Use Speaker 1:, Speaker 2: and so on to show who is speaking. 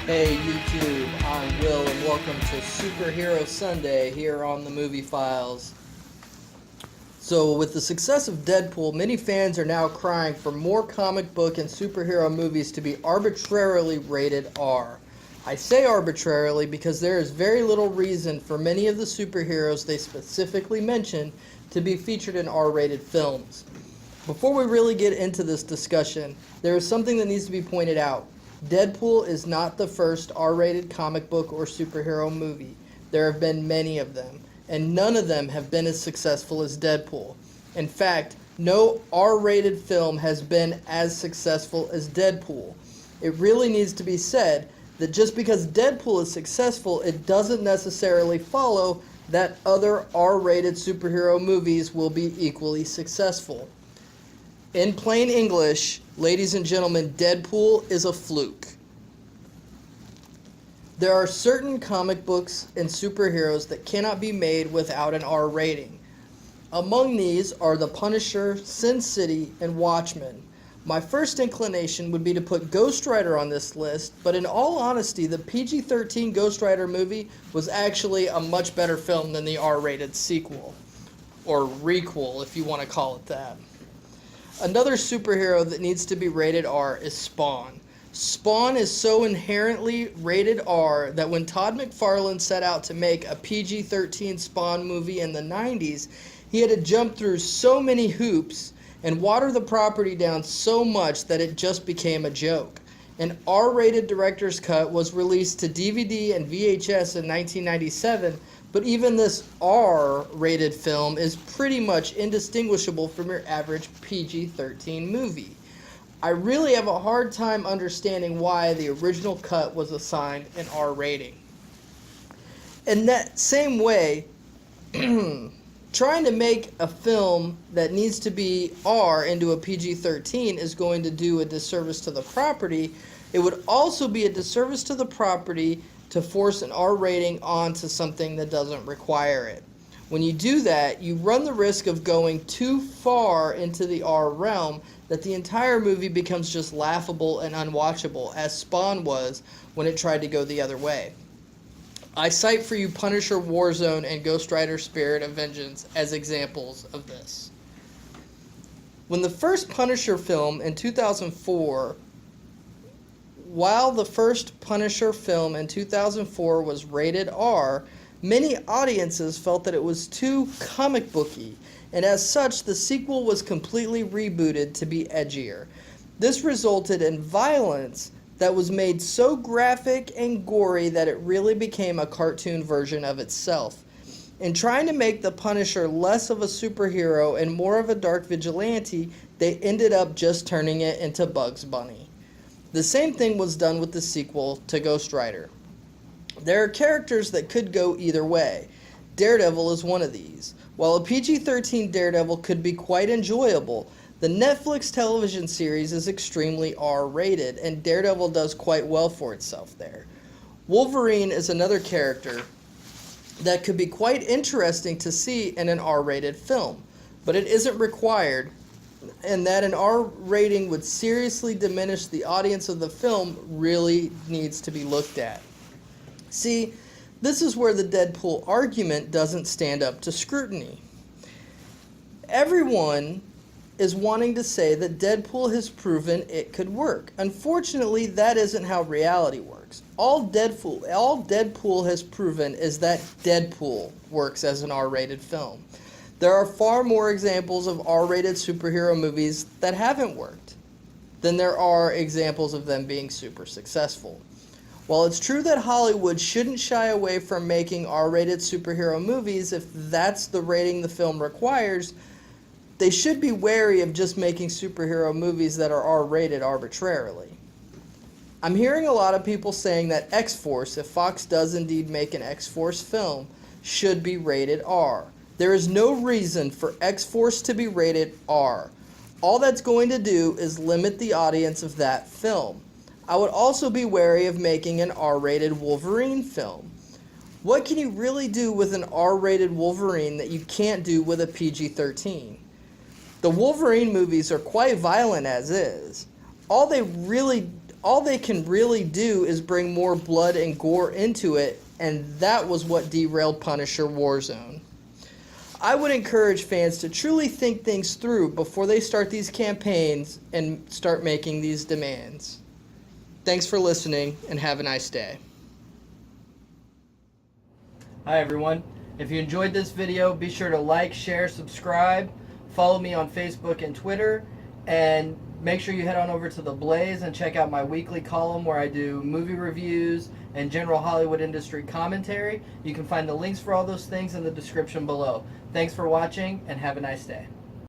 Speaker 1: Hey YouTube, I'm Will and welcome to Superhero Sunday here on the Movie Files. So with the success of Deadpool, many fans are now crying for more comic book and superhero movies to be arbitrarily rated R. I say arbitrarily because there is very little reason for many of the superheroes they specifically mention to be featured in R-rated films. Before we really get into this discussion, there is something that needs to be pointed out. Deadpool is not the first R-rated comic book or superhero movie. There have been many of them, and none of them have been as successful as Deadpool. In fact, no R-rated film has been as successful as Deadpool. It really needs to be said that just because Deadpool is successful, it doesn't necessarily follow that other R-rated superhero movies will be equally successful. In plain English, ladies and gentlemen, Deadpool is a fluke. There are certain comic books and superheroes that cannot be made without an R rating. Among these are The Punisher, Sin City, and Watchmen. My first inclination would be to put Ghost Rider on this list, but in all honesty, the PG-13 Ghost Rider movie was actually a much better film than the R-rated sequel, or requel if you want to call it that. Another superhero that needs to be rated R is Spawn. Spawn is so inherently rated R that when Todd McFarlane set out to make a PG-13 Spawn movie in the 90s, he had to jump through so many hoops and water the property down so much that it just became a joke. An R-rated director's cut was released to DVD and VHS in 1997, but even this R-rated film is pretty much indistinguishable from your average PG-13 movie. I really have a hard time understanding why the original cut was assigned an R rating. In that same way, trying to make a film that needs to be R into a PG-13 is going to do a disservice to the property. It would also be a disservice to the property to force an R rating onto something that doesn't require it. When you do that, you run the risk of going too far into the R realm that the entire movie becomes just laughable and unwatchable, as Spawn was when it tried to go the other way. I cite for you Punisher Warzone and Ghost Rider Spirit of Vengeance as examples of this. When the first Punisher film in 2004 While the first Punisher film in 2004 was rated R, many audiences felt that it was too comic booky, and as such, the sequel was completely rebooted to be edgier. This resulted in violence that was made so graphic and gory that it really became a cartoon version of itself. In trying to make the Punisher less of a superhero and more of a dark vigilante, they ended up just turning it into Bugs Bunny. The same thing was done with the sequel to Ghost Rider. There are characters that could go either way. Daredevil is one of these. While a PG-13 Daredevil could be quite enjoyable, the Netflix television series is extremely R-rated, and Daredevil does quite well for itself there. Wolverine is another character that could be quite interesting to see in an R-rated film, but it isn't required, and that an R rating would seriously diminish the audience of the film really needs to be looked at. See, this is where the Deadpool argument doesn't stand up to scrutiny. Everyone is wanting to say that Deadpool has proven it could work. Unfortunately, that isn't how reality works. All Deadpool has proven is that Deadpool works as an R-rated film. There are far more examples of R-rated superhero movies that haven't worked than there are examples of them being super successful. While it's true that Hollywood shouldn't shy away from making R-rated superhero movies if that's the rating the film requires, they should be wary of just making superhero movies that are R-rated arbitrarily. I'm hearing a lot of people saying that X-Force, if Fox does indeed make an X-Force film, should be rated R. There is no reason for X-Force to be rated R. All that's going to do is limit the audience of that film. I would also be wary of making an R-rated Wolverine film. What can you really do with an R-rated Wolverine that you can't do with a PG-13? The Wolverine movies are quite violent as is. All they really all they can really do is bring more blood and gore into it, and that was what derailed Punisher Warzone. I would encourage fans to truly think things through before they start these campaigns and start making these demands. Thanks for listening, and have a nice day. Hi everyone. If you enjoyed this video, be sure to like, share, subscribe, follow me on Facebook and Twitter, and make sure you head on over to TheBlaze and check out my weekly column where I do movie reviews and general Hollywood industry commentary. You can find the links for all those things in the description below. Thanks for watching, and have a nice day.